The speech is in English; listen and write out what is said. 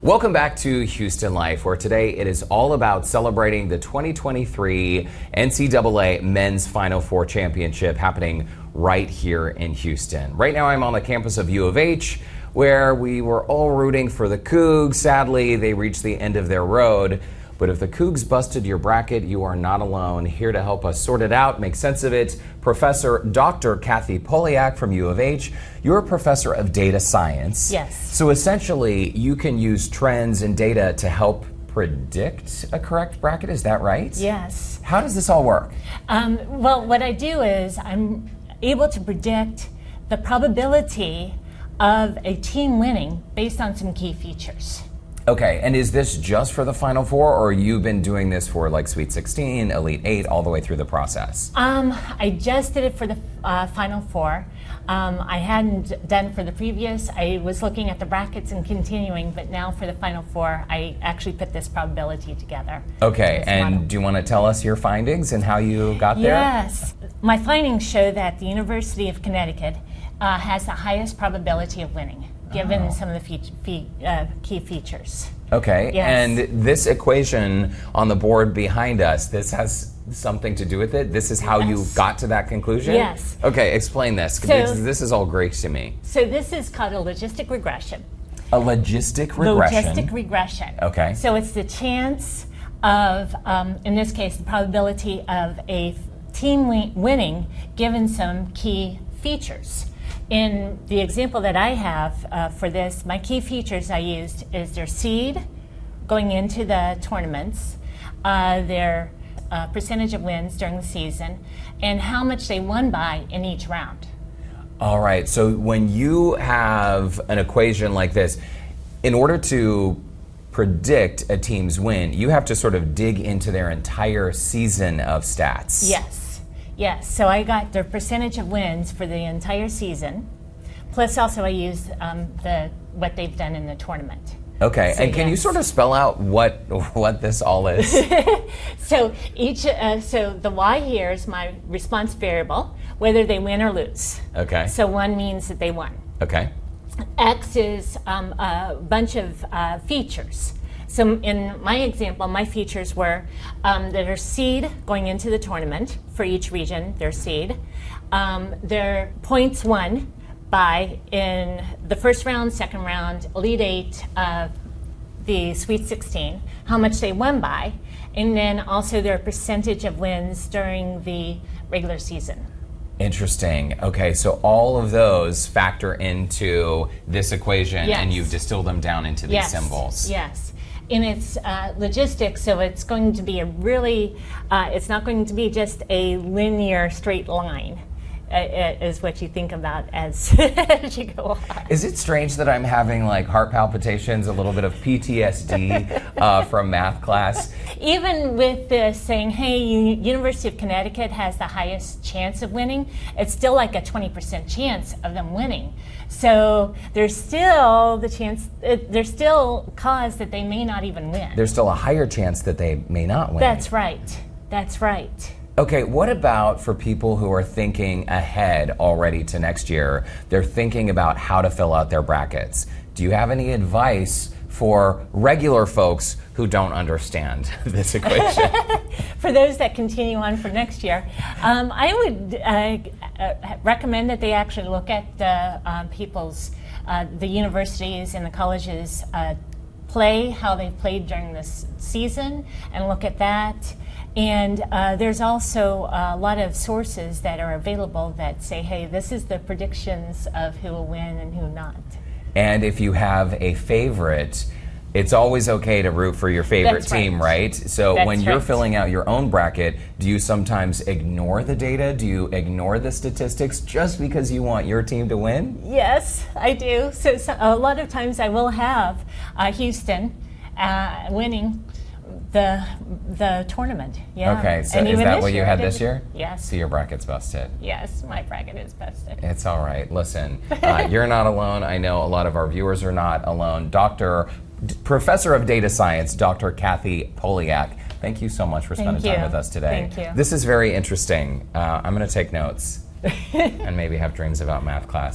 Welcome back to Houston Life, where today it is all about celebrating the 2023 NCAA Men's Final Four Championship happening right here in Houston. Right now I'm on the campus of U of H, where we were all rooting for the Cougs. Sadly, they reached the end of their road. But if the Cougs busted your bracket, you are not alone. Here to help us sort it out, make sense of it, Professor Dr. Kathy Poliak from U of H. You're a professor of data science. Yes. So essentially, you can use trends and data to help predict a correct bracket. Is that right? Yes. How does this all work? Well, what I do is I'm able to predict the probability of a team winning based on some key features. Okay, and is this just for the Final Four, or you've been doing this for like Sweet 16, Elite 8, all the way through the process? I just did it for the Final Four. I hadn't done for the previous. I was looking at the brackets and continuing, but now for the Final Four, I actually put this probability together. Okay, and do you want to tell us your findings and how you got there? Yes. My findings show that the University of Connecticut has the highest probability of winning, given some of the key features. Okay, Yes. and this equation on the board behind us, this has something to do with it? This is how you got to that conclusion? Yes. Okay, explain this. This is all great to me. So this is called a logistic regression. A logistic regression? Logistic regression. Okay. So it's the chance of, in this case, the probability of a team winning given some key features. In the example that I have for this, my key features I used is their seed going into the tournaments, their percentage of wins during the season, and how much they won by in each round. All right, so when you have an equation like this, in order to predict a team's win, you have to sort of dig into their entire season of stats. Yes. Yes, so I got their percentage of wins for the entire season, plus also I used what they've done in the tournament. Okay, So, and can you yes. sort of spell out what this all is? So so the Y here is my response variable, whether they win or lose. Okay. So 1 means that they won. Okay. X is a bunch of features. So in my example, my features were their seed going into the tournament for each region, their seed, their points won by in the first round, second round, Elite 8, the Sweet 16, how much they won by, and then also their percentage of wins during the regular season. Interesting. Okay, so all of those factor into this equation, Yes. and you've distilled them down into these symbols. Yes. In its logistics, so it's going to be a really, it's not going to be just a linear straight line, is what you think about as, as you go on. Is it strange that I'm having like heart palpitations, a little bit of PTSD from math class? Even with this saying, hey, University of Connecticut has the highest chance of winning, it's still like a 20% chance of them winning. So there's still the chance, there's still cause that they may not even win. There's still a higher chance that they may not win. That's right. That's right. Okay, what about for people who are thinking ahead already to next year? They're thinking about how to fill out their brackets. Do you have any advice for regular folks who don't understand this equation? For those that continue on for next year, I would recommend that they actually look at the the universities and the colleges play, how they played during this season, and look at that. And there's also a lot of sources that are available that say, hey, this is the predictions of who will win and who not. And if you have a favorite, it's always okay to root for your favorite That's team, right. right? So That's when you're right. filling out your own bracket, do you sometimes ignore the data? Do you ignore the statistics just because you want your team to win? Yes, I do. So a lot of times I will have Houston winning the tournament. Yeah. Okay, so And is even that this what you year, had I this did. year? Yes. So your bracket's busted. Yes, my bracket is busted. It's all right. Listen, you're not alone. I know a lot of our viewers are not alone. Professor of Data Science, Dr. Kathy Poliak, thank you so much for spending Thank time you. with us today. Thank you. This is very interesting. I'm going to take notes and maybe have dreams about math class.